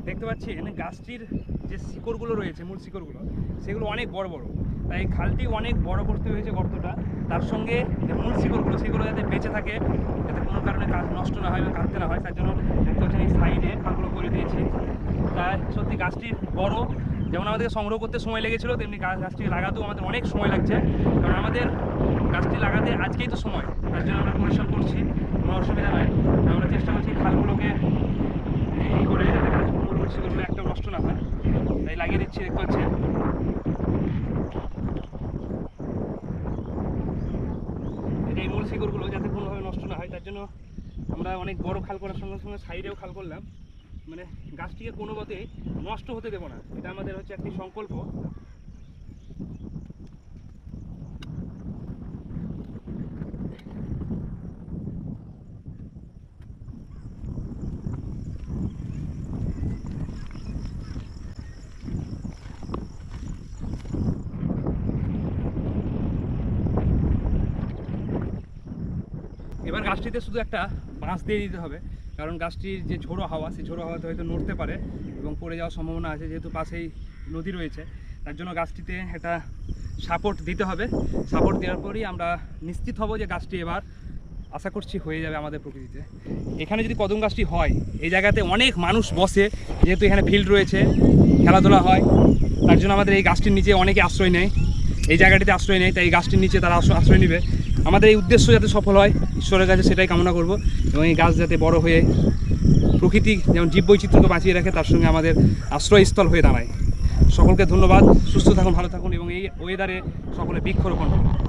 দেখতে পাচ্ছেন গাছটির যে শিকড়গুলো রয়েছে, মূল শিকড়গুলো, সেগুলো অনেক বড় বড়। তাই খালটি অনেক বড় করতে হয়েছে গর্তটা। তার সঙ্গে যে মূল শিকড়গুলো সেগুলো যাতে বেঁচে থাকে, যাতে কোনো কারণে কাজ নষ্ট না হয় বা কাটতে না হয়, তার জন্য দেখতে পাচ্ছেন এই সাইডে খালগুলো করে দিয়েছি। তাই সত্যি গাছটি বড়, যেমন আমাদের সংগ্রহ করতে সময় লেগেছিলো, তেমনি গাছটি লাগাতেও আমাদের অনেক সময় লাগছে। কারণ আমাদের গাছটি লাগাতে আজকেই তো সময়, তার জন্য আমরা পরিশ্রম করছি, কোনো অসুবিধা নয়। আমরা চেষ্টা করছি খালগুলোকে এই করে যাতে গাছগুলো শিকড়গুলো একটা নষ্ট না হয়, তাই লাগিয়ে দিচ্ছি। দেখতে পাচ্ছেন এই মূল শিকড়গুলো যাতে কোনোভাবে নষ্ট না হয়, তার জন্য আমরা অনেক বড় খাল করার সঙ্গে সঙ্গে সাইডেও খাল করলাম। মানে গাছটিকে কোনো মতেই নষ্ট হতে দেবো না, এটা আমাদের হচ্ছে একটি সংকল্প। এবার গাছটিতে শুধু একটা বাঁশ দিয়ে দিতে হবে, কারণ গাছটির যে ঝোড়ো হাওয়া, সেই ঝোড়ো হাওয়াতে হয়তো নড়তে পারে এবং পড়ে যাওয়ার সম্ভাবনা আছে, যেহেতু পাশেই নদী রয়েছে। তার জন্য গাছটিতে একটা সাপোর্ট দিতে হবে। সাপোর্ট দেওয়ার পরই আমরা নিশ্চিত হব যে গাছটি এবার আশা করছি হয়ে যাবে আমাদের প্রকৃতিতে। এখানে যদি কদম গাছটি হয়, এই জায়গাতে অনেক মানুষ বসে, যেহেতু এখানে ফিল্ড রয়েছে, খেলাধুলা হয়, তার জন্য আমাদের এই গাছটির নিচে অনেকে আশ্রয় নেয়, এই জায়গাটিতে আশ্রয় নেয়, তাই এই গাছটির নিচে তারা আশ্রয় নেবে। আমাদের এই উদ্দেশ্য যাতে সফল হয়, ঈশ্বরের কাছে সেটাই কামনা করব, এবং এই গাছ যাতে বড় হয়ে প্রকৃতি যেমন জীববৈচিত্র্যকে বাঁচিয়ে রাখে, তার সঙ্গে আমাদের আশ্রয়স্থল হয়ে দাঁড়ায়। সকলকে ধন্যবাদ, সুস্থ থাকুন, ভালো থাকুন এবং এই ওয়েদারে সকলে বৃক্ষরোপণ করুন।